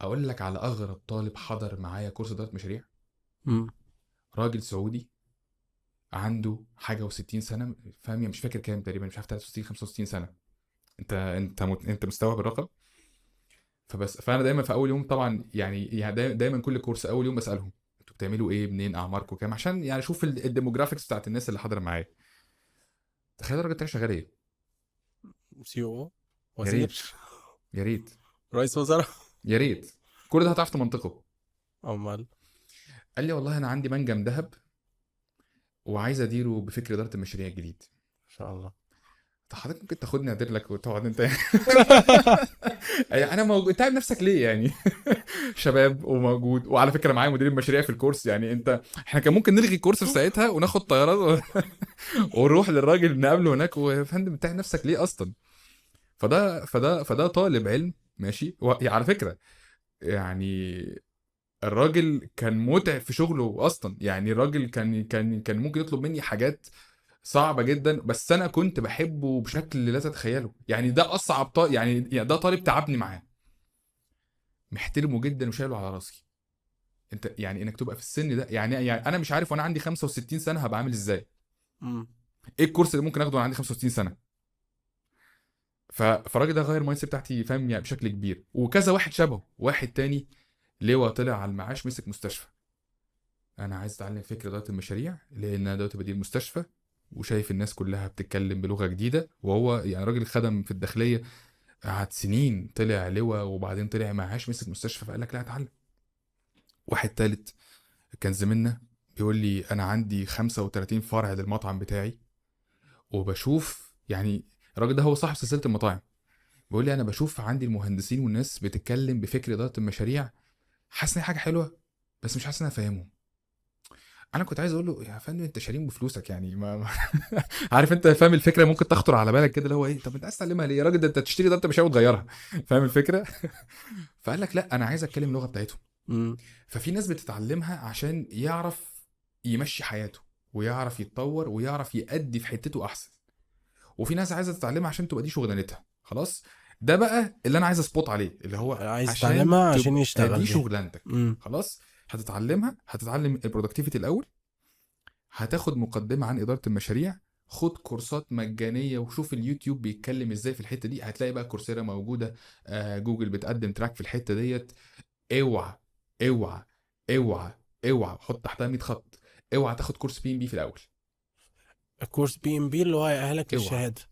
اقول لك على اغرب طالب حضر معايا كورس اداره مشاريع. امم راجل سعودي، عنده حاجه و60 سنه، فاهم يعني؟ مش فاكر كام، تقريبا مش عارف 63 65 سنه. انت مستوعب الرقم؟ فانا دايما في اول يوم طبعا، يعني دايما كل كورس اول يوم بسالهم انتوا بتعملوا ايه، منين، اعماركم كام، عشان يعني اشوف الديموجرافيكس بتاعت الناس اللي حاضره معايا. تخيل الراجل بتاعي شغال ايه؟ سي او، يا وزير، ريت، يا ريت، رئيس وزراء. يا ريت. كل ده هتعرف تمنطقه. امال. قال لي والله انا عندي منجم ذهب وعايز اديره بفكر اداره المشاريع الجديد. ان شاء الله. طب حضرتك ممكن تاخدني ادير لك وتقعد انت؟ انا موجود، تعب نفسك ليه يعني؟ شباب وموجود، وعلى فكره معايا مدير المشاريع في الكورس، يعني انت احنا كان ممكن نلغي الكورس في ساعتها وناخد طيارات ونروح للراجل نقابله هناك، ويا فندم بتاع نفسك ليه اصلا؟ فده طالب علم ماشي على فكره، يعني الراجل كان متعب في شغله اصلا، يعني الراجل كان ممكن يطلب مني حاجات صعبه جدا، بس انا كنت بحبه بشكل لا تتخيله. يعني ده اصعب يعني ده طالب تعبني معاه، محترمه جدا وشايله على راسي. انت يعني انك تبقى في السن ده، يعني انا مش عارف وانا عندي 65 سنه هبقى عامل ازاي. امم ايه الكورس اللي ممكن اخده وانا عندي 65 سنه؟ فالراجل ده غير المايند سيت بتاعتي، فاهم يعني، بشكل كبير. وكذا واحد شبهه، واحد تاني لواء طلع على المعاش مسك مستشفى. انا عايز اتعلم فكره اداره المشاريع لان انا دلوقتي بدير مستشفى، وشايف الناس كلها بتتكلم بلغه جديده، وهو يعني راجل خدم في الداخليه، قعد سنين، طلع لواء وبعدين طلع معاش مسك مستشفى، فقال لك لا اتعلم. واحد تالت كان زميلنا بيقول لي انا عندي 35 فرع للمطعم بتاعي، وبشوف يعني الراجل ده هو صاحب سلسله المطاعم، بيقول لي انا بشوف عندي المهندسين والناس بتتكلم بفكر اداره المشاريع، حاسس ان هي حاجه حلوه، بس مش حاسس ان انا فاهمهم. انا كنت عايز اقول له يا فندم انت شارين بفلوسك يعني عارف انت فاهم الفكره، ممكن تخطر على بالك كده اللي هو ايه، طب انت عايز تعلمها ليه يا راجل؟ ده انت تشتري ده، انت مش هتغيرها تغيرها. فاهم الفكره؟ فقال لك لا انا عايز اتكلم اللغه بتاعتهم. امم ففي ناس بتتعلمها عشان يعرف يمشي حياته، ويعرف يتطور، ويعرف يأدي في حتته احسن. وفي ناس عايزه تتعلمها عشان تبقى دي شغلانتها خلاص. ده بقى اللي انا عايز اسبوت عليه، اللي هو عايز عشان يتعلمها عشان تبقى يشتغل دي بيها. شغلانتك امم خلاص. هتتعلمها، هتتعلم البرودكتيفيتي الاول، هتاخد مقدمه عن اداره المشاريع، خد كورسات مجانيه وشوف اليوتيوب بيتكلم ازاي في الحته دي، هتلاقي بقى كورسيرا موجوده، جوجل بتقدم تراك في الحته ديت. اوعى، اوعى، اوعى، اوعى حط تحتها 100 خط، اوعى تاخد كورس PMP في الاول. الكورس بي ام بي اللي هو هيأهلك اوعى، للشهاده.